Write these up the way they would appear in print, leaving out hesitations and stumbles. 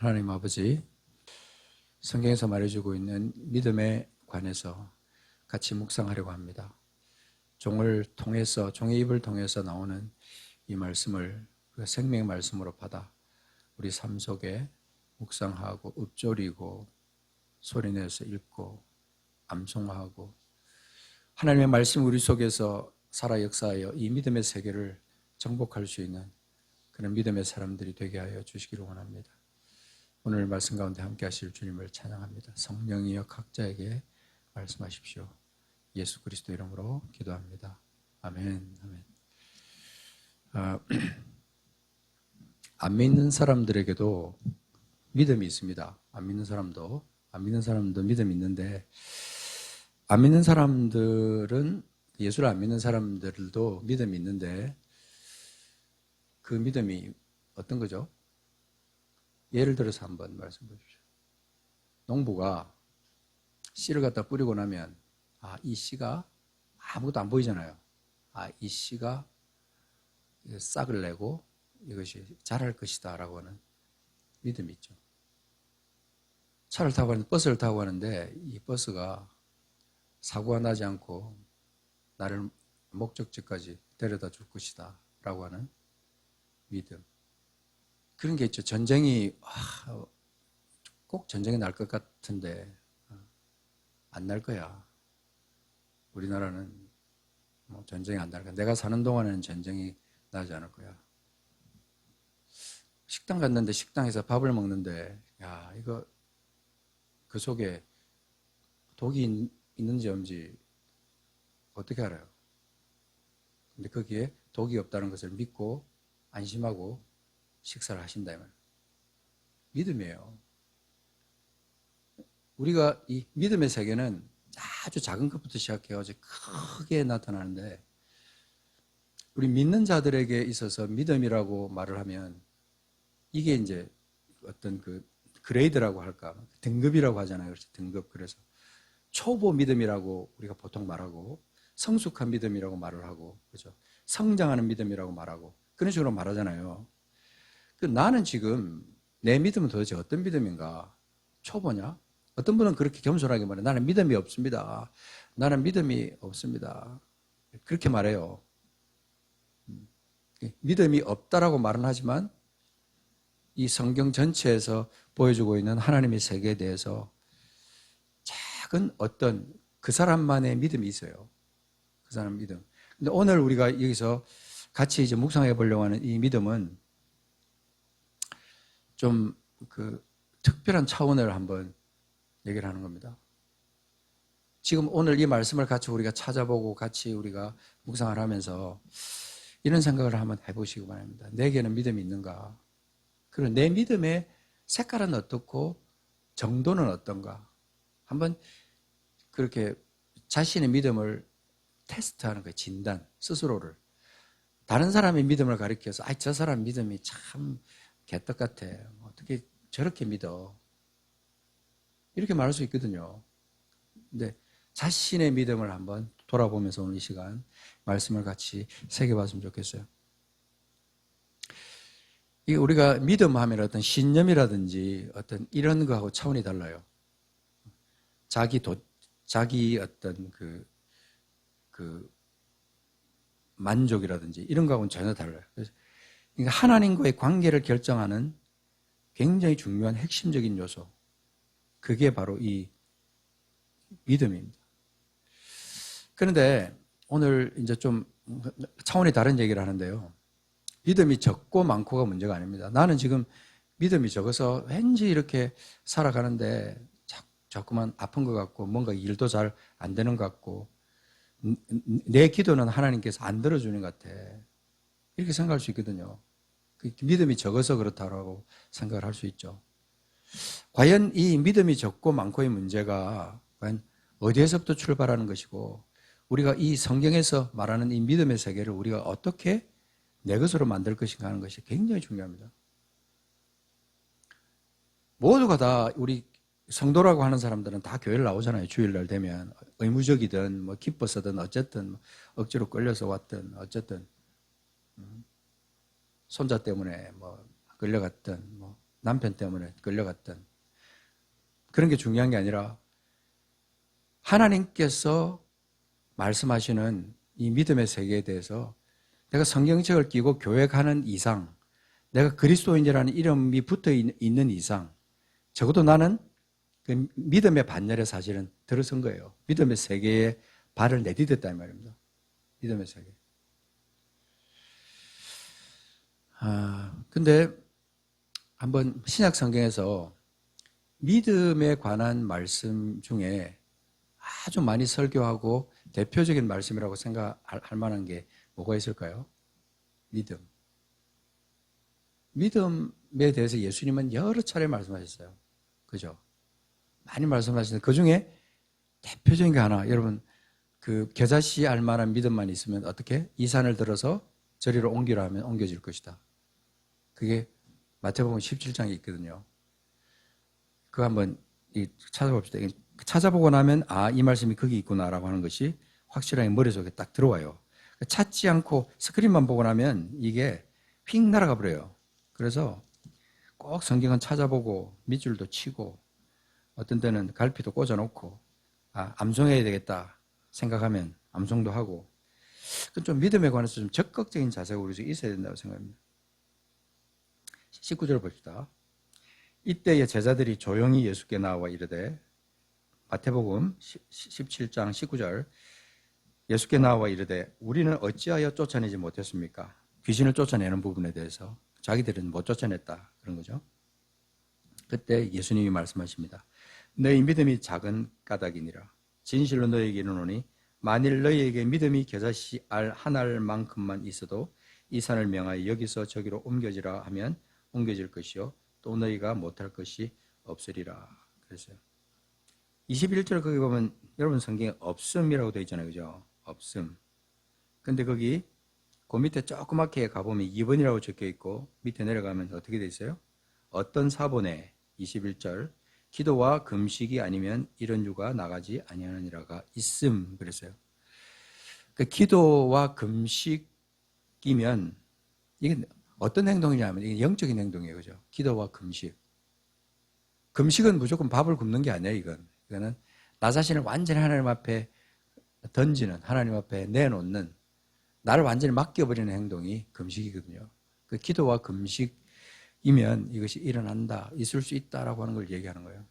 하나님 아버지, 성경에서 말해주고 있는 믿음에 관해서 같이 묵상하려고 합니다. 종의 입을 통해서 나오는 이 말씀을 생명의 말씀으로 받아 우리 삶 속에 묵상하고 읊조리고 소리내서 읽고 암송하고 하나님의 말씀 우리 속에서 살아 역사하여 이 믿음의 세계를 정복할 수 있는 그런 믿음의 사람들이 되게 하여 주시기를 원합니다. 오늘 말씀 가운데 함께 하실 주님을 찬양합니다. 성령이여 각자에게 말씀하십시오. 예수 그리스도 이름으로 기도합니다. 아멘. 안 믿는 사람들에게도 믿음이 있습니다. 안 믿는 사람도 믿음이 있는데, 안 믿는 사람들은, 예수를 안 믿는 사람들도 믿음이 있는데, 그 믿음이 어떤 거죠? 예를 들어서 한번 말씀해 주십시오. 농부가 씨를 갖다 뿌리고 나면, 이 씨가 아무것도 안 보이잖아요. 이 씨가 싹을 내고 이것이 자랄 것이다 라고 하는 믿음이 있죠. 차를 타고 가는데, 버스를 타고 가는데 이 버스가 사고가 나지 않고 나를 목적지까지 데려다 줄 것이다 라고 하는 믿음. 그런 게 있죠. 전쟁이 꼭 전쟁이 날 것 같은데 안 날 거야. 우리나라는 전쟁이 안 날 거야. 내가 사는 동안에는 전쟁이 나지 않을 거야. 식당 갔는데 식당에서 밥을 먹는데 이거 그 속에 독이 있는지 없는지 어떻게 알아요? 근데 거기에 독이 없다는 것을 믿고 안심하고 식사를 하신다 이 말이에요. 믿음이에요. 우리가 이 믿음의 세계는 아주 작은 것부터 시작해가지고 크게 나타나는데, 우리 믿는 자들에게 있어서 믿음이라고 말을 하면 이게 이제 어떤 그 그레이드라고 할까, 등급이라고 하잖아요. 그래서 등급. 그래서 초보 믿음이라고 우리가 보통 말하고, 성숙한 믿음이라고 말을 하고, 그죠? 성장하는 믿음이라고 말하고, 그런 식으로 말하잖아요. 나는 지금 내 믿음은 도대체 어떤 믿음인가? 초보냐? 어떤 분은 그렇게 겸손하게 말해요. 나는 믿음이 없습니다. 나는 믿음이 없습니다. 그렇게 말해요. 믿음이 없다라고 말은 하지만 이 성경 전체에서 보여주고 있는 하나님의 세계에 대해서 작은 어떤 그 사람만의 믿음이 있어요. 그 사람 믿음. 근데 오늘 우리가 여기서 같이 이제 묵상해 보려고 하는 이 믿음은 좀 그 특별한 차원을 한번 얘기를 하는 겁니다. 지금 오늘 이 말씀을 같이 우리가 찾아보고 같이 우리가 묵상을 하면서 이런 생각을 한번 해보시기 바랍니다. 내게는 믿음이 있는가? 그리고 내 믿음의 색깔은 어떻고 정도는 어떤가? 한번 그렇게 자신의 믿음을 테스트하는 거예요. 진단, 스스로를. 다른 사람의 믿음을 가리켜서 저 사람 믿음이 참 개떡 같아. 어떻게 저렇게 믿어? 이렇게 말할 수 있거든요. 근데 자신의 믿음을 한번 돌아보면서 오늘 이 시간 말씀을 같이 새겨봤으면 좋겠어요. 이게 우리가 믿음하면 어떤 신념이라든지 어떤 이런 거하고 차원이 달라요. 자기 어떤 그 만족이라든지 이런 거하고는 전혀 달라요. 그래서 하나님과의 관계를 결정하는 굉장히 중요한 핵심적인 요소. 그게 바로 이 믿음입니다. 그런데 오늘 이제 좀 차원이 다른 얘기를 하는데요. 믿음이 적고 많고가 문제가 아닙니다. 나는 지금 믿음이 적어서 왠지 이렇게 살아가는데 자꾸만 아픈 것 같고 뭔가 일도 잘 안 되는 것 같고 내 기도는 하나님께서 안 들어주는 것 같아. 이렇게 생각할 수 있거든요. 믿음이 적어서 그렇다고 생각을 할 수 있죠. 과연 이 믿음이 적고 많고의 문제가 과연 어디에서부터 출발하는 것이고 우리가 이 성경에서 말하는 이 믿음의 세계를 우리가 어떻게 내 것으로 만들 것인가 하는 것이 굉장히 중요합니다. 모두가 다 우리 성도라고 하는 사람들은 다 교회를 나오잖아요. 주일날 되면 의무적이든 뭐 기뻐서든 어쨌든 억지로 끌려서 왔든 어쨌든 손자 때문에 뭐 끌려갔든 뭐 남편 때문에 끌려갔던 그런 게 중요한 게 아니라 하나님께서 말씀하시는 이 믿음의 세계에 대해서 내가 성경책을 끼고 교회 가는 이상, 내가 그리스도인이라는 이름이 붙어 있는 이상, 적어도 나는 그 믿음의 반열에 사실은 들어선 거예요. 믿음의 세계에 발을 내디뎠다 이 말입니다. 믿음의 세계. 근데 한번 신약 성경에서 믿음에 관한 말씀 중에 아주 많이 설교하고 대표적인 말씀이라고 생각할 만한 게 뭐가 있을까요? 믿음. 믿음에 대해서 예수님은 여러 차례 말씀하셨어요. 그죠? 많이 말씀하시는데 그 중에 대표적인 게 하나, 여러분 그 겨자씨 알 만한 믿음만 있으면 어떻게? 이 산을 들어서 저리로 옮기라 하면 옮겨질 것이다. 그게 마태복음 17장에 있거든요. 그거 한번 찾아봅시다. 찾아보고 나면 이 말씀이 거기 있구나라고 하는 것이 확실하게 머릿속에 딱 들어와요. 찾지 않고 스크린만 보고 나면 이게 휙 날아가 버려요. 그래서 꼭 성경은 찾아보고 밑줄도 치고 어떤 때는 갈피도 꽂아놓고 암송해야 되겠다 생각하면 암송도 하고 좀 믿음에 관해서 좀 적극적인 자세가 우리 속에 있어야 된다고 생각합니다. 19절 봅시다. 이때의 제자들이 조용히 예수께 나와 이르되, 마태복음 17장 19절, 예수께 나와 이르되 우리는 어찌하여 쫓아내지 못했습니까? 귀신을 쫓아내는 부분에 대해서 자기들은 못 쫓아냈다 그런 거죠. 그때 예수님이 말씀하십니다. 너희 믿음이 작은 까닭이니라. 진실로 너희에게 이르노니 만일 너희에게 믿음이 겨자씨 알 한 알만큼만 있어도 이 산을 명하여 여기서 저기로 옮겨지라 하면 옮겨질 것이요 또 너희가 못할 것이 없으리라 그랬어요. 21절 거기 보면 여러분 성경에 없음이라고 되어 있잖아요. 그죠? 없음. 근데 거기 그 밑에 조그맣게 가보면 2번이라고 적혀 있고 밑에 내려가면 어떻게 되어 있어요? 어떤 사본에 21절 기도와 금식이 아니면 이런 유가 나가지 아니하느니라가 있음 그랬어요. 그 기도와 금식이면 이게 어떤 행동이냐면 이게 영적인 행동이에요. 그죠? 기도와 금식. 금식은 무조건 밥을 굶는 게 아니에요. 이거는 나 자신을 완전히 하나님 앞에 던지는, 하나님 앞에 내놓는, 나를 완전히 맡겨버리는 행동이 금식이거든요. 그 기도와 금식이면 이것이 일어난다, 있을 수 있다라고 하는 걸 얘기하는 거예요.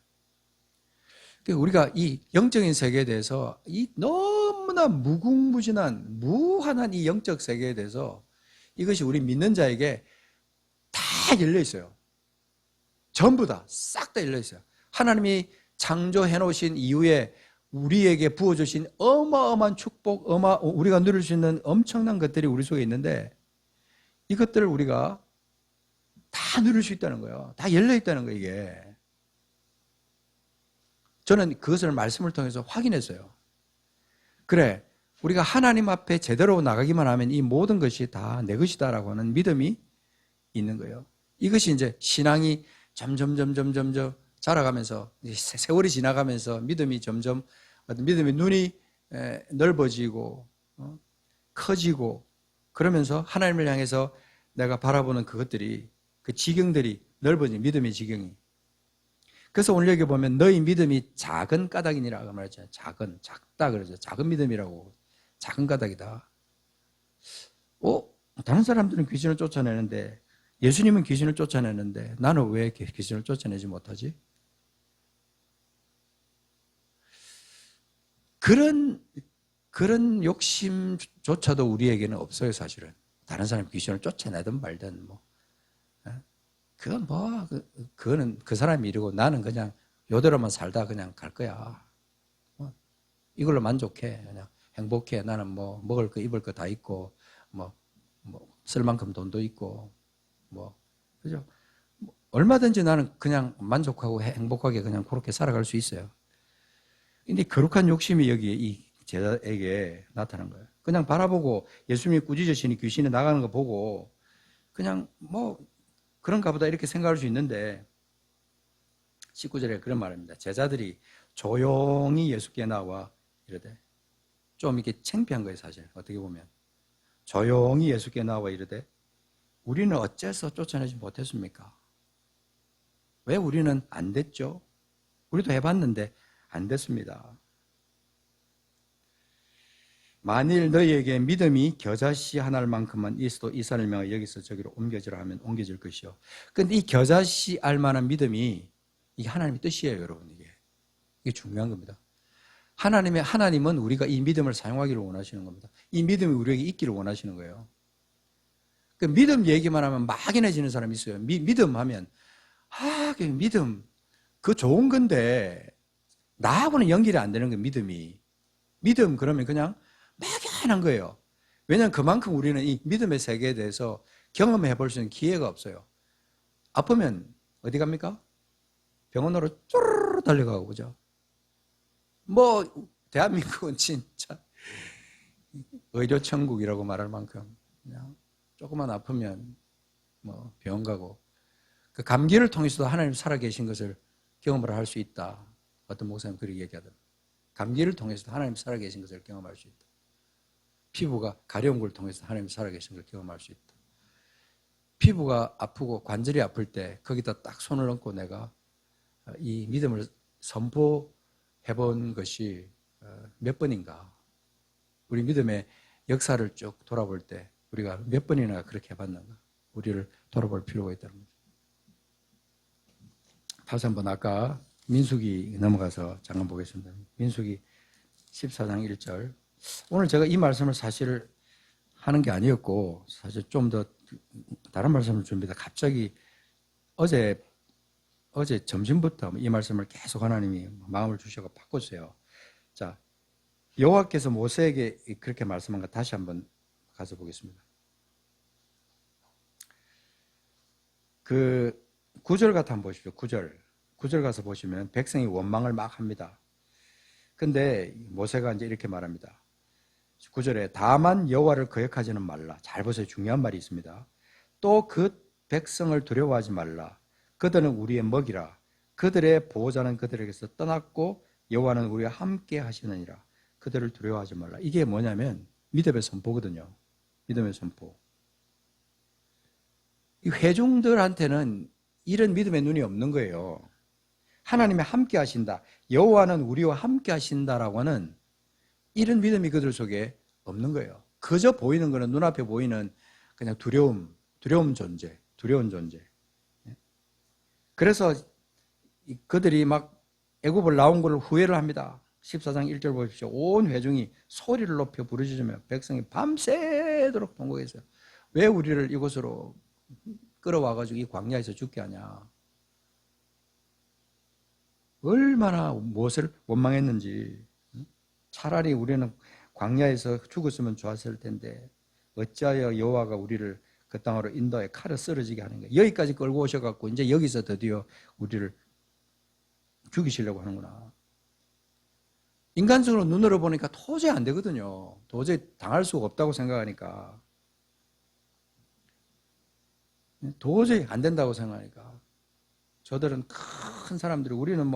그러니까 우리가 이 영적인 세계에 대해서 이 너무나 무궁무진한, 무한한 이 영적 세계에 대해서 이것이 우리 믿는 자에게 다 열려 있어요. 전부 다, 싹 다 열려 있어요. 하나님이 창조해 놓으신 이후에 우리에게 부어주신 어마어마한 축복, 우리가 누릴 수 있는 엄청난 것들이 우리 속에 있는데 이것들을 우리가 다 누릴 수 있다는 거예요. 다 열려 있다는 거예요, 이게. 저는 그것을 말씀을 통해서 확인했어요. 그래, 우리가 하나님 앞에 제대로 나가기만 하면 이 모든 것이 다 내 것이다라고 하는 믿음이 있는 거예요. 이것이 이제 신앙이 점점 자라가면서 세월이 지나가면서 믿음이 점점 믿음의 눈이 넓어지고 커지고 그러면서 하나님을 향해서 내가 바라보는 그것들이 그 지경들이 넓어진 믿음의 지경이. 그래서 오늘 여기 보면 너희 믿음이 작은 까닭이니라 말했잖아요. 작다 그러죠. 작은 믿음이라고. 작은 까닭이다. 다른 사람들은 귀신을 쫓아내는데 예수님은 귀신을 쫓아내는데 나는 왜 귀신을 쫓아내지 못하지? 그런 욕심조차도 우리에게는 없어요, 사실은. 다른 사람 귀신을 쫓아내든 말든 그거는 그 사람이 이러고 나는 그냥 요대로만 살다 그냥 갈 거야. 이걸로 만족해. 그냥 행복해. 나는 먹을 거, 입을 거 다 있고, 쓸 만큼 돈도 있고, 그죠? 얼마든지 나는 그냥 만족하고 행복하게 그냥 그렇게 살아갈 수 있어요. 근데 거룩한 욕심이 여기 이 제자에게 나타난 거예요. 그냥 바라보고 예수님이 꾸짖으시니 귀신이 나가는 거 보고 그냥 그런가 보다 이렇게 생각할 수 있는데 19절에 그런 말입니다. 제자들이 조용히 예수께 나와 이르되 좀 이렇게 창피한 거예요, 사실. 어떻게 보면. 조용히 예수께 나와 이르되 우리는 어째서 쫓아내지 못했습니까? 왜 우리는 안 됐죠? 우리도 해봤는데 안 됐습니다. 만일 너희에게 믿음이 겨자씨 하나만큼만 있어도 이 산을 명하여 여기서 저기로 옮겨지라 하면 옮겨질 것이요. 근데 이 겨자씨 알만한 믿음이 이게 하나님의 뜻이에요, 여러분. 이게 중요한 겁니다. 하나님은 우리가 이 믿음을 사용하기를 원하시는 겁니다. 이 믿음이 우리에게 있기를 원하시는 거예요. 그 믿음 얘기만 하면 막연해지는 사람이 있어요. 믿음 하면 그 믿음 그거 좋은 건데 나하고는 연결이 안 되는 거예요. 믿음 그러면 그냥 막연한 거예요. 왜냐하면 그만큼 우리는 이 믿음의 세계에 대해서 경험해 볼 수 있는 기회가 없어요. 아프면 어디 갑니까? 병원으로 쭈르르 달려가고, 그죠? 대한민국은 진짜 의료천국이라고 말할 만큼 그냥 조금만 아프면 병원 가고, 그 감기를 통해서도 하나님 살아계신 것을 경험을 할 수 있다. 어떤 목사님 그렇게 얘기하더라고요. 감기를 통해서도 하나님 살아계신 것을 경험할 수 있다. 피부가 가려운 걸 통해서 하나님 살아계신 걸 경험할 수 있다. 피부가 아프고 관절이 아플 때 거기다 딱 손을 얹고 내가 이 믿음을 선포해 본 것이 몇 번인가. 우리 믿음의 역사를 쭉 돌아볼 때 우리가 몇 번이나 그렇게 해봤는가. 우리를 돌아볼 필요가 있다는 거죠. 다시 한번 아까 민수기 넘어가서 잠깐 보겠습니다. 민수기 14장 1절. 오늘 제가 이 말씀을 사실 하는 게 아니었고 사실 좀 더 다른 말씀을 준비해서 갑자기 어제 점심부터 이 말씀을 계속 하나님이 마음을 주셔서 바꿨어요. 자, 여호와께서 모세에게 그렇게 말씀한 거 다시 한번 가서 보겠습니다. 그 9절 같아 한번 보십시오. 9절 가서 보시면 백성이 원망을 막 합니다. 근데 모세가 이제 이렇게 말합니다. 9절에 다만 여호와를 거역하지는 말라. 잘 보세요. 중요한 말이 있습니다. 또 그 백성을 두려워하지 말라. 그들은 우리의 먹이라. 그들의 보호자는 그들에게서 떠났고 여호와는 우리와 함께 하시느니라. 그들을 두려워하지 말라. 이게 뭐냐면 믿음의 선포거든요. 믿음의 선포. 이 회중들한테는 이런 믿음의 눈이 없는 거예요. 하나님이 함께 하신다. 여호와는 우리와 함께 하신다라고 하는 이런 믿음이 그들 속에 없는 거예요. 그저 보이는 거는 눈앞에 보이는 그냥 두려운 존재. 그래서 그들이 막 애굽을 나온 걸 후회를 합니다. 14장 1절 보십시오. 온 회중이 소리를 높여 부르짖으며 백성이 밤새도록 통곡했어요. 왜 우리를 이곳으로 끌어와가지고 이 광야에서 죽게 하냐. 얼마나 무엇을 원망했는지. 차라리 우리는 광야에서 죽었으면 좋았을 텐데 어찌하여 여호와가 우리를 그 땅으로 인도해 칼을 쓰러지게 하는 거예요. 여기까지 끌고 오셔갖고 이제 여기서 드디어 우리를 죽이시려고 하는구나. 인간적으로 눈으로 보니까 도저히 안 되거든요. 도저히 당할 수가 없다고 생각하니까. 도저히 안 된다고 생각하니까. 저들은 큰 사람들이 우리는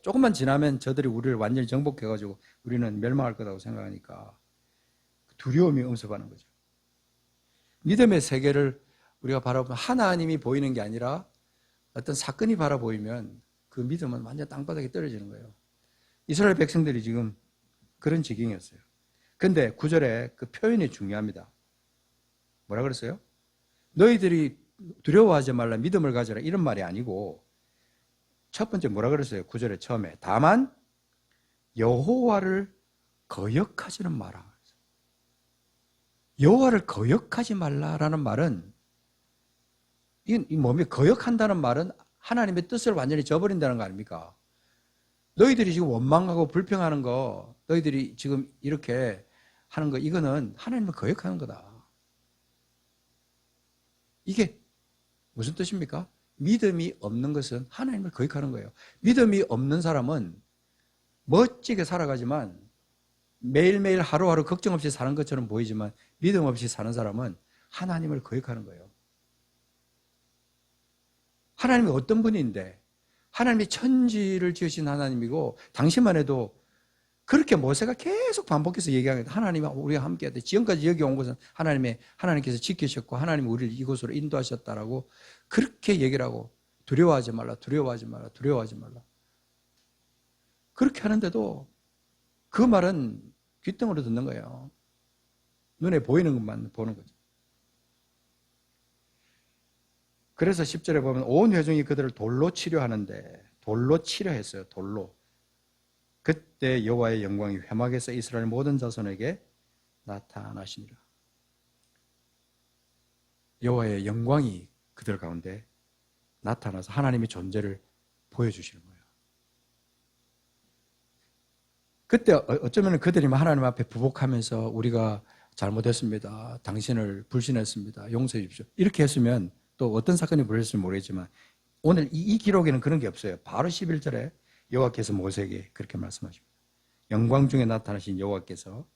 조금만 지나면 저들이 우리를 완전히 정복해가지고 우리는 멸망할 거라고 생각하니까 두려움이 엄습하는 거죠. 믿음의 세계를 우리가 바라보면 하나님이 보이는 게 아니라 어떤 사건이 바라보이면 그 믿음은 완전 땅바닥에 떨어지는 거예요. 이스라엘 백성들이 지금 그런 지경이었어요. 근데 9절에 그 표현이 중요합니다. 뭐라 그랬어요? 너희들이 두려워하지 말라 믿음을 가져라 이런 말이 아니고 첫 번째 뭐라 그랬어요? 9절에 처음에 다만 여호와를 거역하지는 마라. 여호와를 거역하지 말라라는 말은 이 몸이 거역한다는 말은 하나님의 뜻을 완전히 저버린다는 거 아닙니까? 너희들이 지금 원망하고 불평하는 거 너희들이 지금 이렇게 하는 거 이거는 하나님을 거역하는 거다. 이게 무슨 뜻입니까? 믿음이 없는 것은 하나님을 거역하는 거예요. 믿음이 없는 사람은 멋지게 살아가지만 매일매일 하루하루 걱정 없이 사는 것처럼 보이지만 믿음 없이 사는 사람은 하나님을 거역하는 거예요. 하나님이 어떤 분인데 하나님이 천지를 지으신 하나님이고 당시만 해도 그렇게 모세가 계속 반복해서 얘기하는 거예요. 하나님이 우리와 함께 하되 지금까지 여기 온 것은 하나님께서 지키셨고 하나님이 우리를 이곳으로 인도하셨다라고 그렇게 얘기를 하고 두려워하지 말라, 두려워하지 말라, 두려워하지 말라. 그렇게 하는데도 그 말은 귓등으로 듣는 거예요. 눈에 보이는 것만 보는 거죠. 그래서 10절에 보면 온 회중이 그들을 돌로 치려하는데, 돌로 치려했어요. 돌로. 그때 여호와의 영광이 회막에서 이스라엘 모든 자손에게 나타나시니라. 여호와의 영광이 그들 가운데 나타나서 하나님의 존재를 보여주시는 거예요. 그때 어쩌면 그들이 하나님 앞에 부복하면서 우리가 잘못했습니다, 당신을 불신했습니다, 용서해 주십시오, 이렇게 했으면 또 어떤 사건이 벌어졌을지 모르겠지만 오늘 이 기록에는 그런 게 없어요. 바로 11절에 여호와께서 모세에게 그렇게 말씀하십니다. 영광 중에 나타나신 여호와께서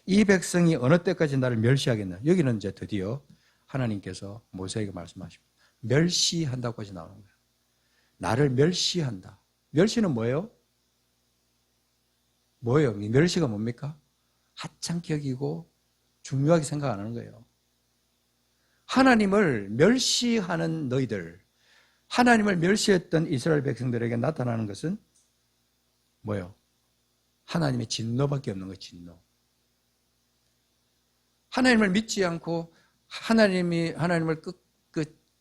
이 백성이 어느 때까지 나를 멸시하겠나. 여기는 이제 드디어 하나님께서 모세에게 말씀하십니다. 멸시한다고까지 나오는 거예요. 나를 멸시한다. 멸시는 뭐예요? 뭐예요? 멸시가 뭡니까? 하찮게 여기고 중요하게 생각 안 하는 거예요. 하나님을 멸시하는 너희들, 하나님을 멸시했던 이스라엘 백성들에게 나타나는 것은 뭐예요? 하나님의 진노밖에 없는 거예요. 진노. 하나님을 믿지 않고 하나님을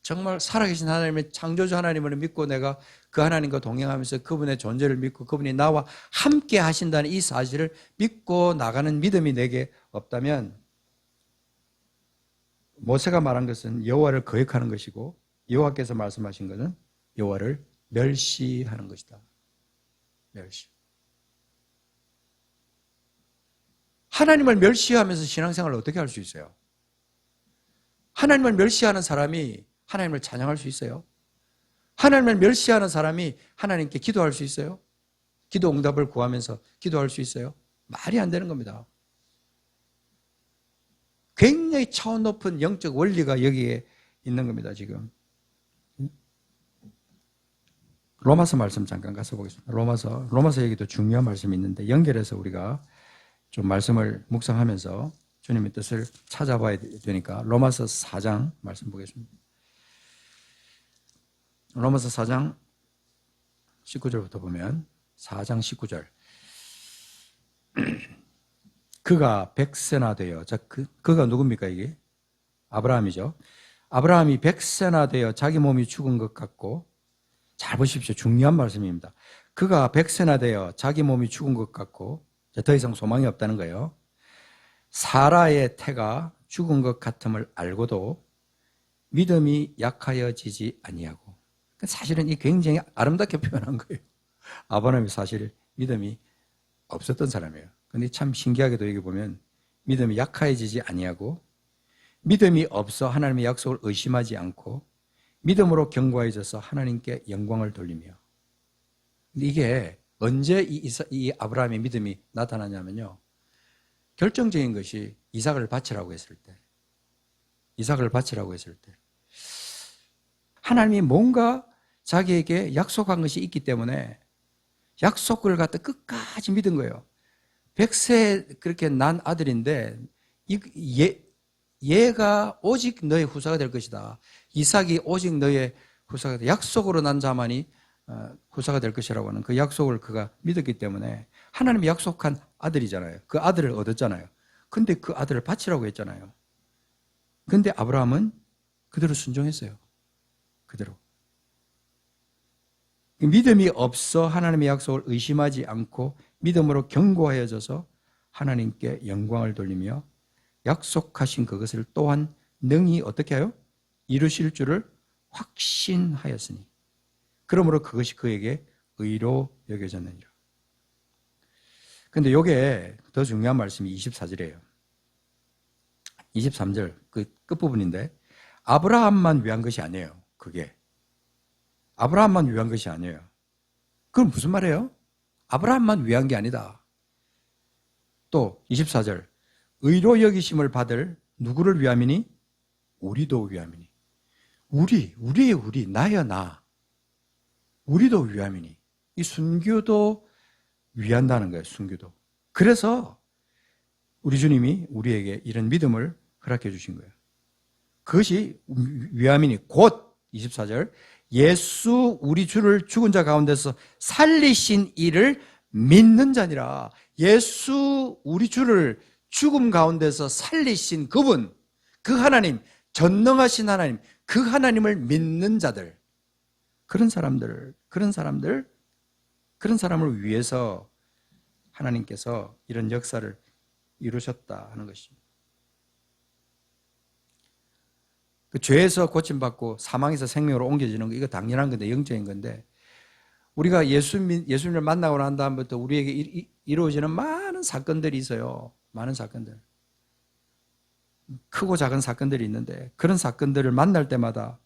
정말 살아계신 하나님의 창조주 하나님을 믿고 내가 그 하나님과 동행하면서 그분의 존재를 믿고 그분이 나와 함께 하신다는 이 사실을 믿고 나가는 믿음이 내게 없다면 모세가 말한 것은 여호와를 거역하는 것이고 여호와께서 말씀하신 것은 여호와를 멸시하는 것이다. 멸시. 하나님을 멸시하면서 신앙생활을 어떻게 할 수 있어요? 하나님을 멸시하는 사람이 하나님을 찬양할 수 있어요? 하나님을 멸시하는 사람이 하나님께 기도할 수 있어요? 기도 응답을 구하면서 기도할 수 있어요? 말이 안 되는 겁니다. 굉장히 차원 높은 영적 원리가 여기에 있는 겁니다, 지금. 로마서 말씀 잠깐 가서 보겠습니다. 로마서 얘기도 중요한 말씀이 있는데 연결해서 우리가 좀 말씀을 묵상하면서 주님의 뜻을 찾아봐야 되니까 로마서 4장 말씀 보겠습니다. 로마서 4장 19절부터 보면 4장 19절 그가 백세나 되어, 그가 누굽니까 이게? 아브라함이죠. 아브라함이 백세나 되어 자기 몸이 죽은 것 같고, 잘 보십시오. 중요한 말씀입니다. 그가 백세나 되어 자기 몸이 죽은 것 같고 더 이상 소망이 없다는 거예요. 사라의 태가 죽은 것 같음을 알고도 믿음이 약하여지지 아니하고. 사실은 이 굉장히 아름답게 표현한 거예요. 아브라함이 사실 믿음이 없었던 사람이에요. 그런데 참 신기하게도 여기 보면 믿음이 약하여지지 아니하고 믿음이 없어 하나님의 약속을 의심하지 않고 믿음으로 견고해져서 하나님께 영광을 돌리며. 근데 이게 언제 이 아브라함의 믿음이 나타나냐면요, 결정적인 것이 이삭을 바치라고 했을 때, 하나님이 뭔가 자기에게 약속한 것이 있기 때문에 약속을 갖다 끝까지 믿은 거예요. 100세 그렇게 난 아들인데 얘가 오직 너의 후사가 될 것이다. 이삭이 오직 너의 후사가 될, 약속으로 난 자만이 후사가 될 것이라고 하는 그 약속을 그가 믿었기 때문에 하나님이 약속한 아들이잖아요. 그 아들을 얻었잖아요. 근데 그 아들을 바치라고 했잖아요. 근데 아브라함은 그대로 순종했어요. 그대로. 믿음이 없어 하나님의 약속을 의심하지 않고 믿음으로 견고하여져서 하나님께 영광을 돌리며 약속하신 그것을 또한 능히 어떻게 해요? 이루실 줄을 확신하였으니 그러므로 그것이 그에게 의로 여겨졌느니라. 근데 이게 더 중요한 말씀이 24절이에요. 23절 그 끝부분인데 아브라함만 위한 것이 아니에요. 그게 아브라함만 위한 것이 아니에요. 그럼 무슨 말이에요? 아브라함만 위한 게 아니다. 또 24절 의로 여기심을 받을 누구를 위함이니? 우리도 위함이니. 우리의 우리, 나야 나. 우리도 위함이니. 이 순교도 위한다는 거예요. 순교도. 그래서 우리 주님이 우리에게 이런 믿음을 허락해 주신 거예요. 그것이 위함이니 곧 24절 예수 우리 주를 죽은 자 가운데서 살리신 이를 믿는 자니라. 예수 우리 주를 죽음 가운데서 살리신 그분, 그 하나님, 전능하신 하나님, 그 하나님을 믿는 자들, 그런 사람을 위해서 하나님께서 이런 역사를 이루셨다 하는 것입니다. 그 죄에서 고침받고 사망에서 생명으로 옮겨지는 거, 이거 당연한 건데, 영적인 건데, 우리가 예수님을 만나고 난 다음부터 우리에게 이루어지는 많은 사건들이 있어요. 많은 사건들. 크고 작은 사건들이 있는데, 그런 사건들을 만날 때마다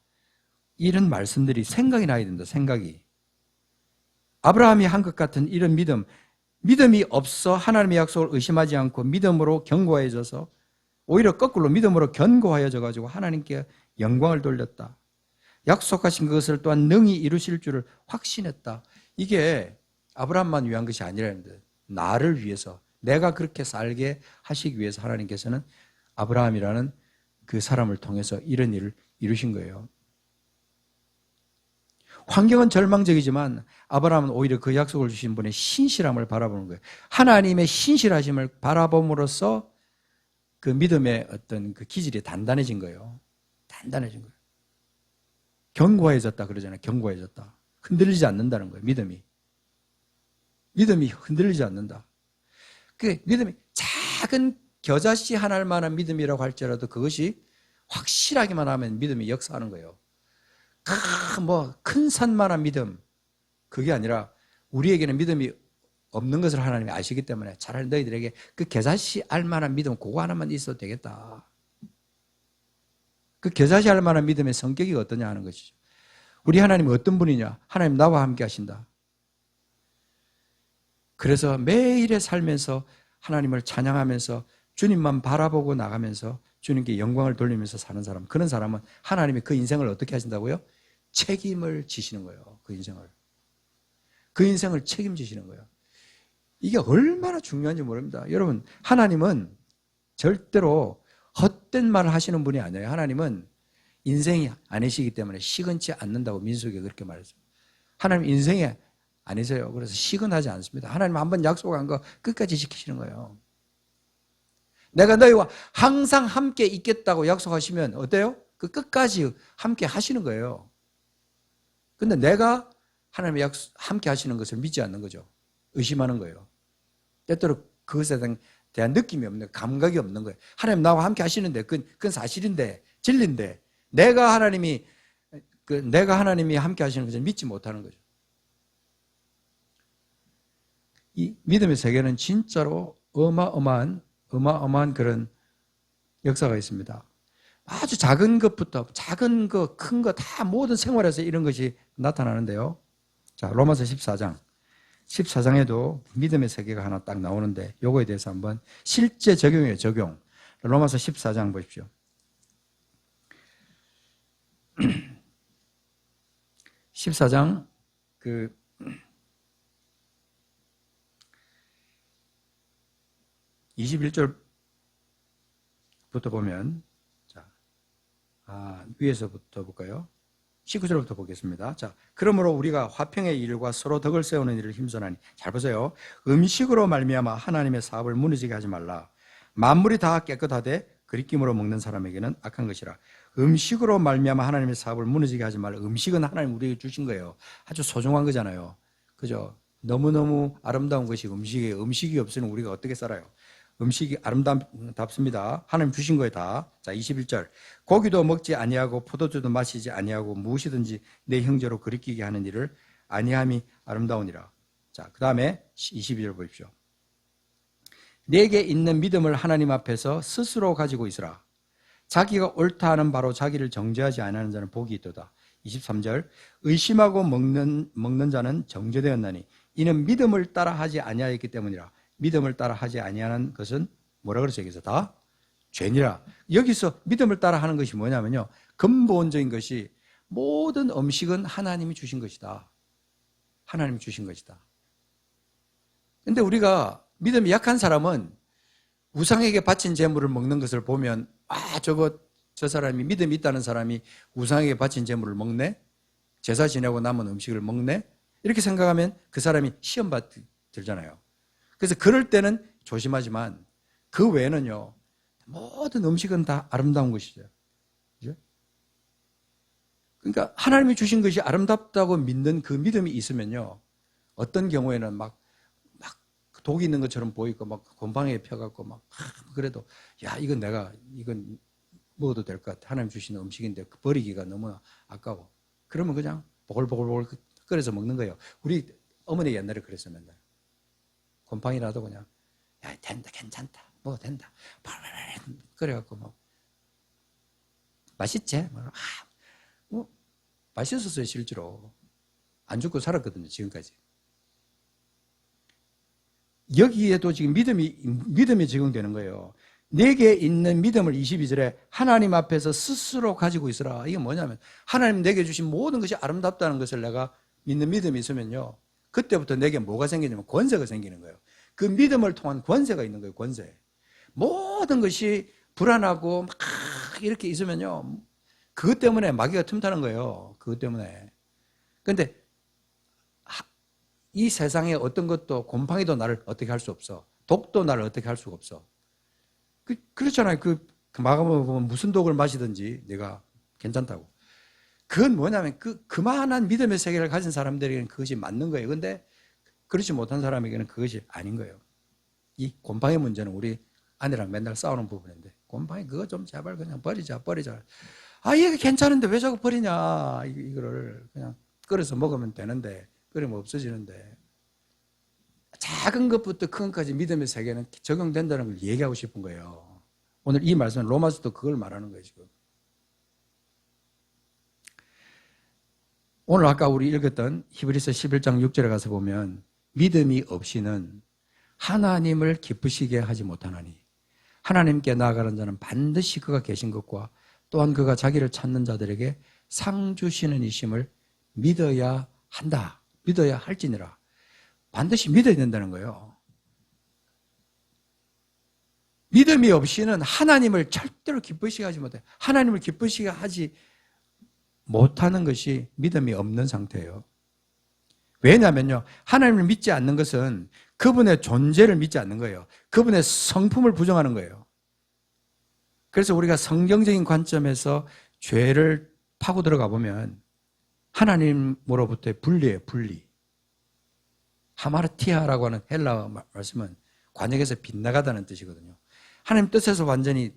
이런 말씀들이 생각이 나야 된다, 생각이. 아브라함이 한 것 같은 이런 믿음이 없어 하나님의 약속을 의심하지 않고 믿음으로 견고해져서 오히려 거꾸로 믿음으로 견고하여져 가지고 하나님께 영광을 돌렸다. 약속하신 것을 또한 능히 이루실 줄을 확신했다. 이게 아브라함만 위한 것이 아니라는데 나를 위해서, 내가 그렇게 살게 하시기 위해서 하나님께서는 아브라함이라는 그 사람을 통해서 이런 일을 이루신 거예요. 환경은 절망적이지만 아브라함은 오히려 그 약속을 주신 분의 신실함을 바라보는 거예요. 하나님의 신실하심을 바라봄으로써 그 믿음의 어떤 그 기질이 단단해진 거예요. 단단해진 거예요. 견고해졌다 그러잖아요. 견고해졌다. 흔들리지 않는다는 거예요. 믿음이 흔들리지 않는다. 그 믿음이 작은 겨자씨 하나일 만한 믿음이라고 할지라도 그것이 확실하기만 하면 믿음이 역사하는 거예요. 큰 산만한 믿음, 그게 아니라 우리에게는 믿음이 없는 것을 하나님이 아시기 때문에 차라리 너희들에게 그 겨자씨 알만한 믿음 그거 하나만 있어도 되겠다. 그 겨자씨 알만한 믿음의 성격이 어떠냐 하는 것이죠. 우리 하나님은 어떤 분이냐? 하나님 나와 함께 하신다. 그래서 매일의 살면서 하나님을 찬양하면서 주님만 바라보고 나가면서 주님께 영광을 돌리면서 사는 사람, 그런 사람은 하나님이 그 인생을 어떻게 하신다고요? 책임을 지시는 거예요. 그 인생을 책임지시는 거예요. 이게 얼마나 중요한지 모릅니다. 여러분, 하나님은 절대로 헛된 말을 하시는 분이 아니에요. 하나님은 인생이 아니시기 때문에 시건치 않는다고 민수기가 그렇게 말했어요. 하나님 인생이 아니세요. 그래서 시건하지 않습니다. 하나님 한번 약속한 거 끝까지 지키시는 거예요. 내가 너희와 항상 함께 있겠다고 약속하시면 어때요? 그 끝까지 함께 하시는 거예요. 근데 내가 하나님의 함께 하시는 것을 믿지 않는 거죠. 의심하는 거예요. 때때로 그것에 대한 느낌이 없는 거예요. 감각이 없는 거예요. 하나님 나와 함께 하시는데 그건 사실인데, 진리인데 내가 하나님이 함께 하시는 것을 믿지 못하는 거죠. 이 믿음의 세계는 진짜로 어마어마한 그런 역사가 있습니다. 아주 작은 것부터 작은 거, 큰 거 다 모든 생활에서 이런 것이 나타나는데요. 자, 로마서 14장에도 믿음의 세계가 하나 딱 나오는데 요거에 대해서 한번 실제 적용이에요. 적용. 로마서 14장 보십시오. 14장 21절부터 보면, 자, 위에서부터 볼까요? 19절부터 보겠습니다. 자, 그러므로 우리가 화평의 일과 서로 덕을 세우는 일을 힘써나니, 잘 보세요. 음식으로 말미암아 하나님의 사업을 무너지게 하지 말라. 만물이 다 깨끗하되 그리낌으로 먹는 사람에게는 악한 것이라. 음식으로 말미암아 하나님의 사업을 무너지게 하지 말라. 음식은 하나님 우리에게 주신 거예요. 아주 소중한 거잖아요. 그죠? 너무너무 아름다운 것이 음식이에요. 음식이 없으면 우리가 어떻게 살아요? 음식이 아름답습니다. 하나님 주신 거에 다. 자, 21절. 고기도 먹지 아니하고 포도주도 마시지 아니하고 무엇이든지 내 형제로 그리끼게 하는 일을 아니함이 아름다우니라. 자, 그 다음에 22절 보십시오. 내게 있는 믿음을 하나님 앞에서 스스로 가지고 있으라. 자기가 옳다 하는 바로 자기를 정죄하지 않는 자는 복이 있도다. 23절. 의심하고 먹는 자는 정죄되었나니 이는 믿음을 따라 하지 아니하였기 때문이라. 믿음을 따라 하지 아니하는 것은 뭐라 그러죠? 여기서 다 죄니라. 여기서 믿음을 따라 하는 것이 뭐냐면요, 근본적인 것이 모든 음식은 하나님이 주신 것이다. 하나님이 주신 것이다. 근데 우리가 믿음이 약한 사람은 우상에게 바친 제물을 먹는 것을 보면, 저 사람이 믿음이 있다는 사람이 우상에게 바친 제물을 먹네? 제사 지내고 남은 음식을 먹네? 이렇게 생각하면 그 사람이 시험 들잖아요. 그래서 그럴 때는 조심하지만 그 외에는요, 모든 음식은 다 아름다운 것이죠. 그죠? 그러니까 하나님이 주신 것이 아름답다고 믿는 그 믿음이 있으면요, 어떤 경우에는 막 독이 있는 것처럼 보이고 막 곰팡이에 펴갖고 막 그래도 야 이건 먹어도 될 것 같아. 하나님 주시는 음식인데 버리기가 너무 아까워. 그러면 그냥 보글보글 끓여서 먹는 거예요. 우리 어머니 옛날에 그랬어요. 맨날 곰팡이라도 그냥 야 된다 괜찮다 뭐 된다 끓여갖고 뭐 맛있지? 뭐 맛있었어요. 실제로 안 죽고 살았거든요. 지금까지. 여기에도 지금 믿음이 적용되는 거예요. 내게 있는 믿음을 22절에 하나님 앞에서 스스로 가지고 있으라. 이게 뭐냐면 하나님 내게 주신 모든 것이 아름답다는 것을 내가 믿는 믿음이 있으면요, 그때부터 내게 뭐가 생기냐면 권세가 생기는 거예요. 그 믿음을 통한 권세가 있는 거예요. 권세. 모든 것이 불안하고 막 이렇게 있으면요, 그것 때문에 마귀가 틈타는 거예요. 그것 때문에. 그런데 이 세상에 어떤 것도 곰팡이도 나를 어떻게 할 수 없어. 독도 나를 어떻게 할 수가 없어. 그렇잖아요. 마감을 보면 무슨 독을 마시든지 내가 괜찮다고. 그건 뭐냐면 그만한 믿음의 세계를 가진 사람들에게는 그것이 맞는 거예요. 그런데 그렇지 못한 사람에게는 그것이 아닌 거예요. 이 곰팡이 문제는 우리 아내랑 맨날 싸우는 부분인데, 곰팡이 그거 좀 제발 그냥 버리자. 아, 이게 괜찮은데 왜 자꾸 버리냐. 이거를 그냥 끓여서 먹으면 되는데, 끓이면 없어지는데. 작은 것부터 큰 것까지 믿음의 세계는 적용된다는 걸 얘기하고 싶은 거예요. 오늘 이 말씀은 로마서도 그걸 말하는 거예요, 지금. 오늘 아까 우리 읽었던 히브리서 11장 6절에 가서 보면 믿음이 없이는 하나님을 기쁘시게 하지 못하나니 하나님께 나아가는 자는 반드시 그가 계신 것과 또한 그가 자기를 찾는 자들에게 상 주시는 이심을 믿어야 한다. 믿어야 할지니라. 반드시 믿어야 된다는 거예요. 믿음이 없이는 하나님을 절대로 기쁘시게 하지 못해요. 하나님을 기쁘시게 하지 못하는 것이 믿음이 없는 상태예요. 왜냐하면요, 하나님을 믿지 않는 것은 그분의 존재를 믿지 않는 거예요. 그분의 성품을 부정하는 거예요. 그래서 우리가 성경적인 관점에서 죄를 파고 들어가 보면 하나님으로부터의 분리예요. 분리. 하마르티아라고 하는 헬라 말씀은 관역에서 빗나가다는 뜻이거든요. 하나님 뜻에서 완전히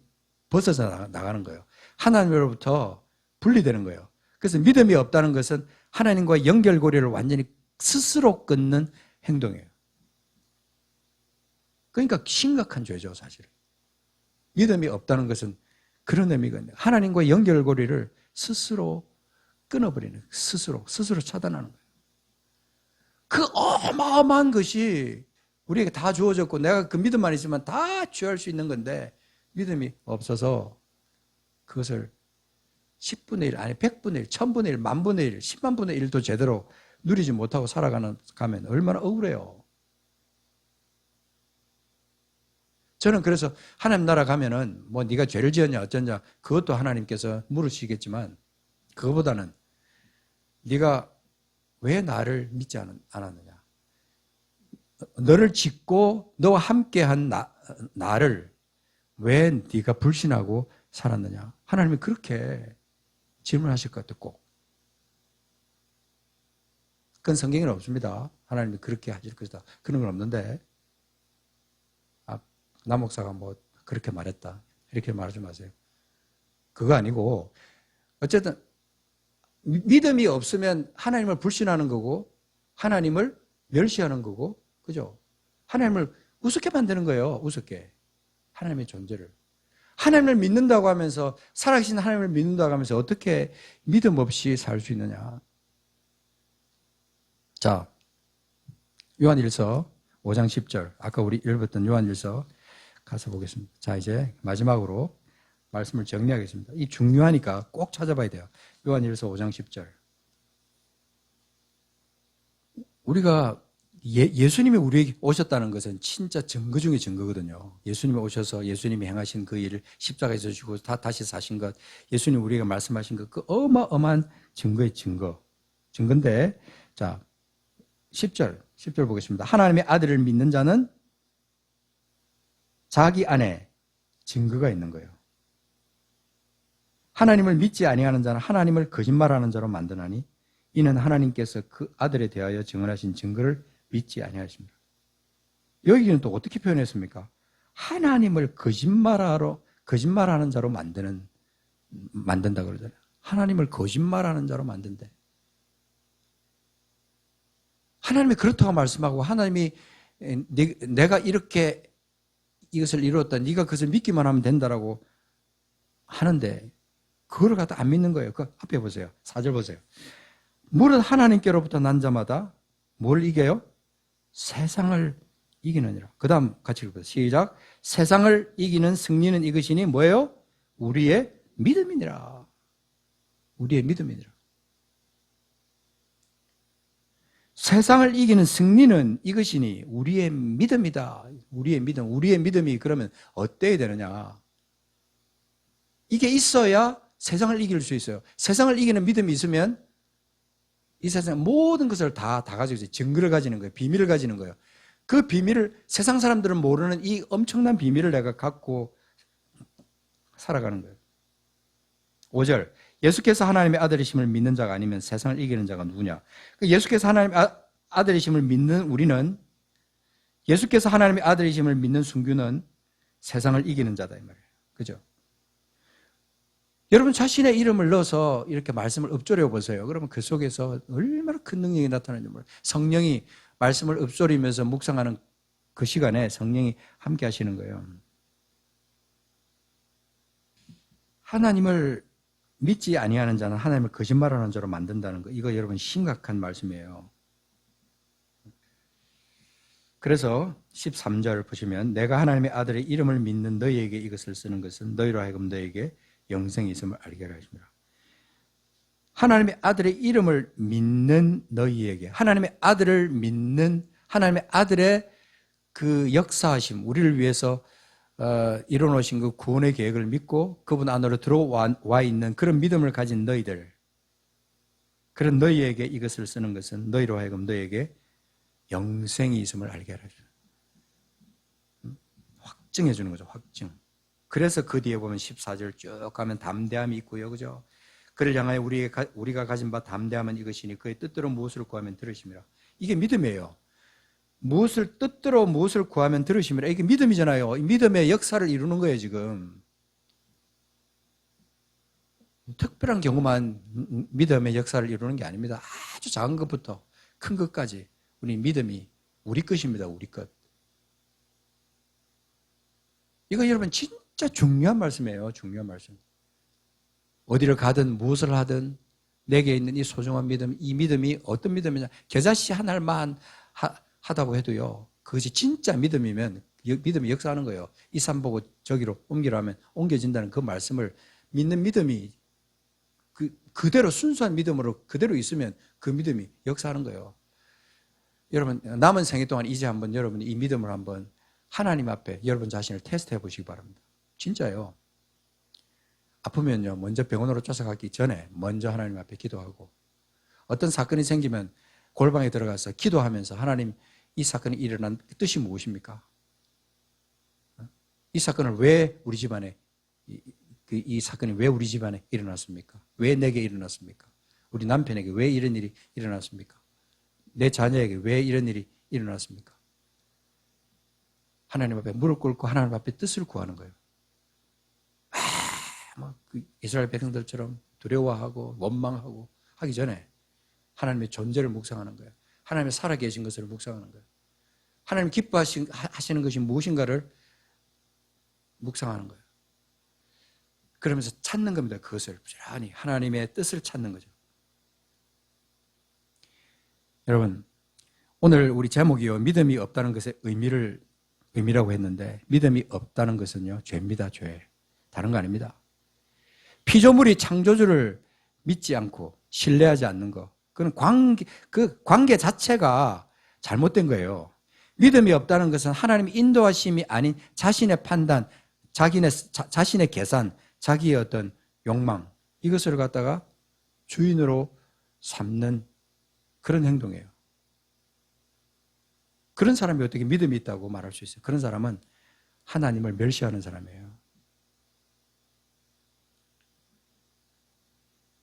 벗어져 나가는 거예요. 하나님으로부터 분리되는 거예요. 그래서 믿음이 없다는 것은 하나님과 연결고리를 완전히 스스로 끊는 행동이에요. 그러니까 심각한 죄죠, 사실은. 믿음이 없다는 것은 그런 의미가 있는 거예요. 하나님과 연결고리를 스스로 끊어버리는, 스스로 차단하는 거예요. 그 어마어마한 것이 우리에게 다 주어졌고 내가 그 믿음만 있으면 다 취할 수 있는 건데 믿음이 없어서 그것을 10분의 1, 아니 100분의 1, 1000분의 1, 만분의 1, 10만분의 1도 제대로 누리지 못하고 살아가면 얼마나 억울해요. 저는 그래서 하나님 나라 가면은 뭐 네가 죄를 지었냐 어쩌냐 그것도 하나님께서 물으시겠지만 그거보다는 네가 왜 나를 믿지 않았느냐. 너를 짓고 너와 함께한 나를 왜 네가 불신하고 살았느냐. 하나님이 그렇게 질문하실 것 같아요. 꼭. 그건 성경에는 없습니다. 하나님이 그렇게 하실 것이다. 그런 건 없는데 남 목사가 뭐 그렇게 말했다. 이렇게 말하지 마세요. 그거 아니고 어쨌든 믿음이 없으면 하나님을 불신하는 거고 하나님을 멸시하는 거고 그죠? 하나님을 우습게 만드는 거예요. 우습게. 하나님의 존재를. 하나님을 믿는다고 하면서 살아계신 하나님을 믿는다고 하면서 어떻게 믿음 없이 살 수 있느냐. 자, 요한일서 5장 10절 아까 우리 읽었던 요한일서 가서 보겠습니다. 자, 이제 마지막으로 말씀을 정리하겠습니다. 이 중요하니까 꼭 찾아봐야 돼요. 요한일서 5장 10절. 우리가 예수님이 우리에게 오셨다는 것은 진짜 증거 중에 증거거든요. 예수님이 오셔서 예수님이 행하신 그 일을 십자가에서 주고 다시 사신 것, 예수님이 우리에게 말씀하신 것, 그 어마어마한 증거의 증거. 증거인데, 자, 10절 보겠습니다. 하나님의 아들을 믿는 자는 자기 안에 증거가 있는 거예요. 하나님을 믿지 아니하는 자는 하나님을 거짓말하는 자로 만드나니 이는 하나님께서 그 아들에 대하여 증언하신 증거를 믿지 아니하십니다. 여기는 또 어떻게 표현했습니까? 하나님을 거짓말하는 자로 만든다 그러잖아요. 하나님을 거짓말하는 자로 만든대. 하나님이 그렇다고 말씀하고 하나님이 내가 이렇게 이것을 이루었다. 네가 그것을 믿기만 하면 된다라고 하는데 그걸 갖다 안 믿는 거예요. 그 앞에 보세요. 4절 보세요. 무릇 하나님께로부터 난 자마다 뭘 이겨요? 세상을 이기느니라. 그 다음 같이 읽어보세요. 시작. 세상을 이기는 승리는 이것이니 뭐예요? 우리의 믿음이니라. 우리의 믿음이니라. 세상을 이기는 승리는 이것이니 우리의 믿음이다. 우리의 믿음. 우리의 믿음이 그러면 어때야 되느냐? 이게 있어야 세상을 이길 수 있어요. 세상을 이기는 믿음이 있으면 이 세상 모든 것을 다 가지고 있어요. 증거를 가지는 거예요. 비밀을 가지는 거예요. 그 비밀을 세상 사람들은 모르는 이 엄청난 비밀을 내가 갖고 살아가는 거예요. 5절. 예수께서 하나님의 아들이심을 믿는 자가 아니면 세상을 이기는 자가 누구냐? 예수께서 하나님의 아들이심을 믿는 우리는, 예수께서 하나님의 아들이심을 믿는 순교는 세상을 이기는 자다 이 말이에요. 그죠? 여러분 자신의 이름을 넣어서 이렇게 말씀을 읊조려 보세요. 그러면 그 속에서 얼마나 큰 능력이 나타나는지 몰라요. 성령이 말씀을 읊조리면서 묵상하는 그 시간에 성령이 함께 하시는 거예요. 하나님을 믿지 아니하는 자는 하나님을 거짓말하는 자로 만든다는 거, 이거 여러분 심각한 말씀이에요. 그래서 13절 보시면 내가 하나님의 아들의 이름을 믿는 너희에게 이것을 쓰는 것은 너희로 하여금 너희에게 영생이 있음을 알게 하려 하십니다. 하나님의 아들의 이름을 믿는 너희에게, 하나님의 아들을 믿는, 하나님의 아들의 그 역사하심, 우리를 위해서 이뤄놓으신 그 구원의 계획을 믿고 그분 안으로 들어와 있는 그런 믿음을 가진 너희들, 그런 너희에게 이것을 쓰는 것은 너희로 하여금 너희에게 영생이 있음을 알게 하라. 확증해 주는 거죠. 확증. 그래서 그 뒤에 보면 14절 쭉 가면 담대함이 있고요. 그죠? 그를 향하여 우리가 가진 바 담대함은 이것이니 그의 뜻대로 무엇을 구하면 들으심이라. 이게 믿음이에요. 뜻대로 무엇을 구하면 들으심이라. 이게 믿음이잖아요. 믿음의 역사를 이루는 거예요, 지금. 특별한 경우만 믿음의 역사를 이루는 게 아닙니다. 아주 작은 것부터 큰 것까지 우리 믿음이 우리 것입니다, 우리 것. 이거 여러분 진짜 중요한 말씀이에요, 중요한 말씀. 어디를 가든 무엇을 하든 내게 있는 이 소중한 믿음, 이 믿음이 어떤 믿음이냐. 겨자씨 한 알만 하다고 해도요, 그것이 진짜 믿음이면 믿음이 역사하는 거예요. 이 산 보고 저기로 옮기라 하면 옮겨진다는 그 말씀을 믿는 믿음이 그대로 순수한 믿음으로 그대로 있으면 그 믿음이 역사하는 거예요. 여러분 남은 생애 동안 이제 한번 여러분이 이 믿음을 한번 하나님 앞에 여러분 자신을 테스트해 보시기 바랍니다. 진짜요. 아프면요, 먼저 병원으로 쫓아가기 전에 먼저 하나님 앞에 기도하고, 어떤 사건이 생기면 골방에 들어가서 기도하면서 하나님, 이 사건이 일어난 뜻이 무엇입니까? 이 사건을 왜 우리 집안에, 이 사건이 왜 우리 집안에 일어났습니까? 왜 내게 일어났습니까? 우리 남편에게 왜 이런 일이 일어났습니까? 내 자녀에게 왜 이런 일이 일어났습니까? 하나님 앞에 무릎 꿇고 하나님 앞에 뜻을 구하는 거예요. 이스라엘 백성들처럼 두려워하고 원망하고 하기 전에 하나님의 존재를 묵상하는 거예요. 하나님의 살아계신 것을 묵상하는 거예요. 하나님 기뻐하시는 것이 무엇인가를 묵상하는 거예요. 그러면서 찾는 겁니다. 그것을 부지런히 하나님의 뜻을 찾는 거죠. 여러분, 오늘 우리 제목이요, 믿음이 없다는 것의 의미라고 했는데, 믿음이 없다는 것은요, 죄입니다. 죄. 다른 거 아닙니다. 피조물이 창조주를 믿지 않고 신뢰하지 않는 것, 그건 그 관계 자체가 잘못된 거예요. 믿음이 없다는 것은 하나님의 인도하심이 아닌 자신의 판단, 자신의 계산, 자기의 어떤 욕망, 이것을 갖다가 주인으로 삼는 그런 행동이에요. 그런 사람이 어떻게 믿음이 있다고 말할 수 있어요? 그런 사람은 하나님을 멸시하는 사람이에요.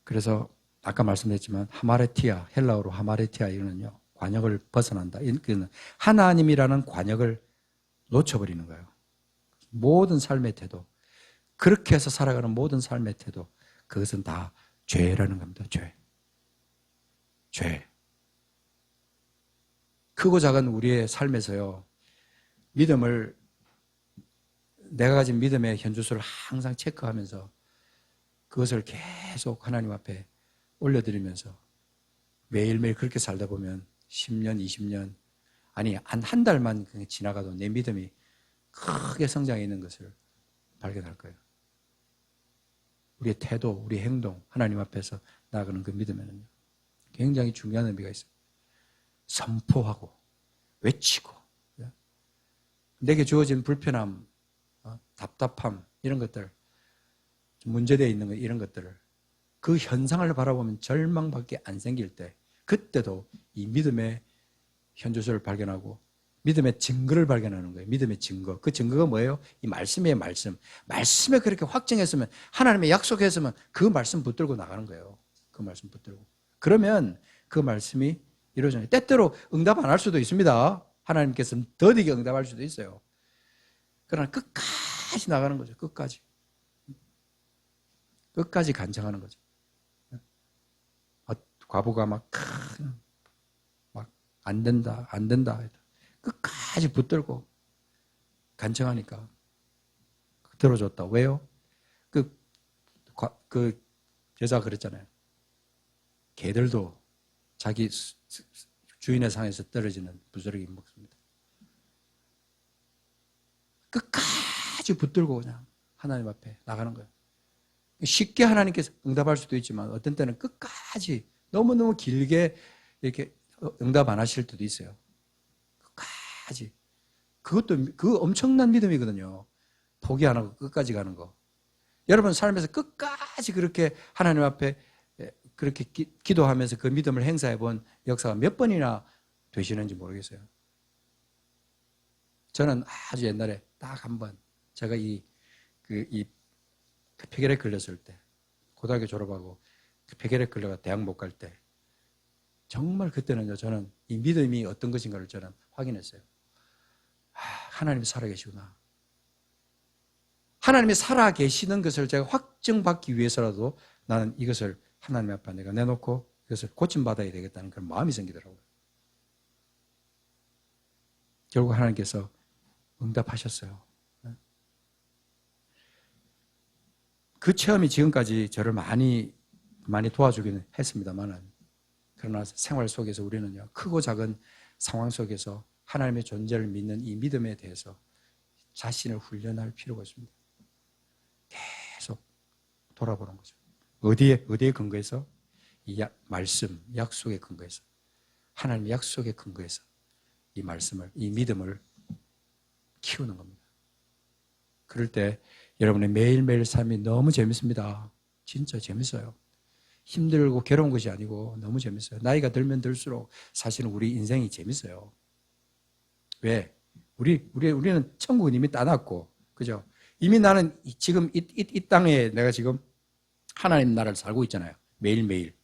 그래서 아까 말씀드렸지만 하마레티아, 헬라어로 하마레티아 이거는요, 관역을 벗어난다. 이거는 하나님이라는 관역을 놓쳐버리는 거예요. 모든 삶의 태도, 그렇게 해서 살아가는 모든 삶의 태도, 그것은 다 죄라는 겁니다. 죄. 크고 작은 우리의 삶에서요, 믿음을, 내가 가진 믿음의 현주소를 항상 체크하면서 그것을 계속 하나님 앞에 올려드리면서 매일매일 그렇게 살다 보면 10년, 20년, 아니 한 달만 지나가도 내 믿음이 크게 성장해 있는 것을 발견할 거예요. 우리의 태도, 우리의 행동, 하나님 앞에서 나아가는 그 믿음에는 굉장히 중요한 의미가 있어요. 선포하고 외치고 내게 주어진 불편함, 답답함 이런 것들, 문제되어 있는 것 이런 것들을 그 현상을 바라보면 절망밖에 안 생길 때 그때도 이 믿음의 현주소를 발견하고 믿음의 증거를 발견하는 거예요. 믿음의 증거. 그 증거가 뭐예요? 이 말씀이에요. 말씀에 그렇게 확정했으면 하나님의 약속했으면 그 말씀 붙들고 나가는 거예요. 그 말씀 붙들고. 그러면 그 말씀이 이루어져요. 때때로 응답 안 할 수도 있습니다. 하나님께서는 더디게 응답할 수도 있어요. 그러나 끝까지 나가는 거죠. 끝까지 간청하는 거죠. 과부가 막 안 된다. 끝까지 붙들고 간청하니까 들어줬다. 왜요? 그 여자가 그랬잖아요. 개들도 자기 주인의 상에서 떨어지는 부스러기 먹습니다. 끝까지 붙들고 그냥 하나님 앞에 나가는 거예요. 쉽게 하나님께서 응답할 수도 있지만 어떤 때는 끝까지 너무너무 길게 이렇게 응답 안 하실 때도 있어요. 끝까지. 그것도 그 엄청난 믿음이거든요. 포기 안 하고 끝까지 가는 거. 여러분 삶에서 끝까지 그렇게 하나님 앞에 그렇게 기도하면서 그 믿음을 행사해 본 역사가 몇 번이나 되시는지 모르겠어요. 저는 아주 옛날에 딱 한 번 제가 이 폐결핵 걸렸을 때 고등학교 졸업하고 그 폐결핵 걸려가 대학 못 갈 때 정말 그때는요 저는 이 믿음이 어떤 것인가를 저는 확인했어요. 하나님이 살아계시구나. 하나님이 살아계시는 것을 제가 확증받기 위해서라도 나는 이것을 하나님 앞에 내가 내놓고 이것을 고침받아야 되겠다는 그런 마음이 생기더라고요. 결국 하나님께서 응답하셨어요. 그 체험이 지금까지 저를 많이 도와주기는 했습니다만 그러나 생활 속에서 우리는요 크고 작은 상황 속에서 하나님의 존재를 믿는 이 믿음에 대해서 자신을 훈련할 필요가 있습니다. 계속 돌아보는 거죠. 어디에 근거해서? 이 말씀, 약속에 근거해서. 하나님의 약속에 근거해서 이 말씀을, 이 믿음을 키우는 겁니다. 그럴 때 여러분의 매일매일 삶이 너무 재밌습니다. 진짜 재밌어요. 힘들고 괴로운 것이 아니고 너무 재밌어요. 나이가 들면 들수록 사실은 우리 인생이 재밌어요. 왜? 우리는 천국은 이미 따놨고, 그죠? 이미 나는 지금 이 땅에 내가 지금 하나님 나라를 살고 있잖아요. 매일매일.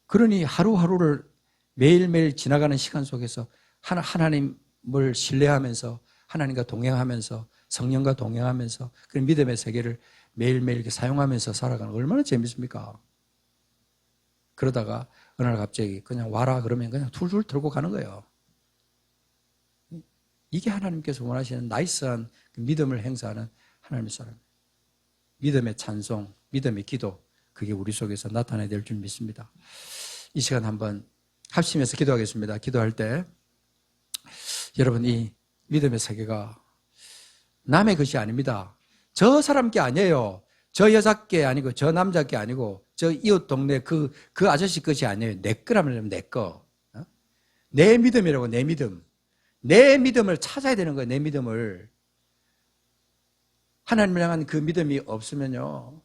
그러니 하루하루를 매일매일 지나가는 시간 속에서 하나님을 신뢰하면서 하나님과 동행하면서 성령과 동행하면서 그런 믿음의 세계를 매일매일 이렇게 사용하면서 살아가는 거 얼마나 재밌습니까? 그러다가 어느 날 갑자기 그냥 와라 그러면 그냥 툴툴 들고 가는 거예요. 이게 하나님께서 원하시는 나이스한 믿음을 행사하는 하나님의 사람. 믿음의 찬송, 믿음의 기도, 그게 우리 속에서 나타나야 될 줄 믿습니다. 이 시간 한번 합심해서 기도하겠습니다. 기도할 때 여러분 이 믿음의 세계가 남의 것이 아닙니다. 저 사람 게 아니에요. 저 여자 게 아니고 저 남자 게 아니고 저 이웃 동네 그 아저씨 것이 아니에요. 내 거라면 내 거. 내 믿음이라고. 내 믿음. 내 믿음을 찾아야 되는 거예요. 내 믿음을. 하나님을 향한 그 믿음이 없으면요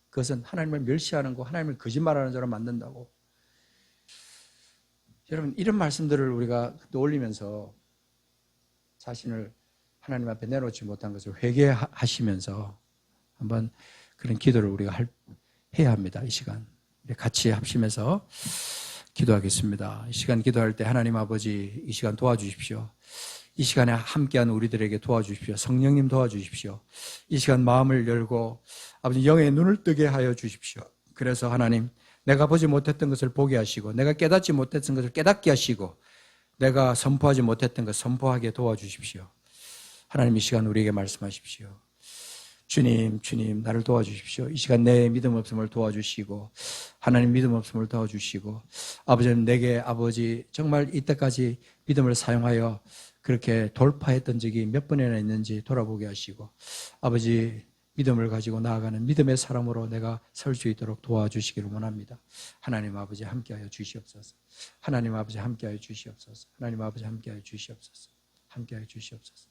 그것은 하나님을 멸시하는 거, 하나님을 거짓말하는 자로 만든다고. 여러분, 이런 말씀들을 우리가 떠올리면서 자신을 하나님 앞에 내놓지 못한 것을 회개하시면서 한번 그런 기도를 우리가 해야 합니다. 이 시간 같이 합심해서 기도하겠습니다. 이 시간 기도할 때 하나님 아버지, 이 시간 도와주십시오. 이 시간에 함께한 우리들에게 도와주십시오. 성령님 도와주십시오. 이 시간 마음을 열고 아버지 영의 눈을 뜨게 하여 주십시오. 그래서 하나님, 내가 보지 못했던 것을 보게 하시고, 내가 깨닫지 못했던 것을 깨닫게 하시고, 내가 선포하지 못했던 것 선포하게 도와주십시오. 하나님, 이 시간 우리에게 말씀하십시오. 주님, 주님, 나를 도와주십시오. 이 시간 내 믿음 없음을 도와주시고, 하나님 믿음 없음을 도와주시고, 아버지는 내게 아버지 정말 이때까지 믿음을 사용하여 그렇게 돌파했던 적이 몇 번이나 있는지 돌아보게 하시고, 아버지 믿음을 가지고 나아가는 믿음의 사람으로 내가 설 수 있도록 도와주시기를 원합니다. 하나님 아버지 함께하여 주시옵소서. 하나님 아버지 함께하여 주시옵소서. 하나님 아버지 함께하여 주시옵소서. 함께하여 주시옵소서.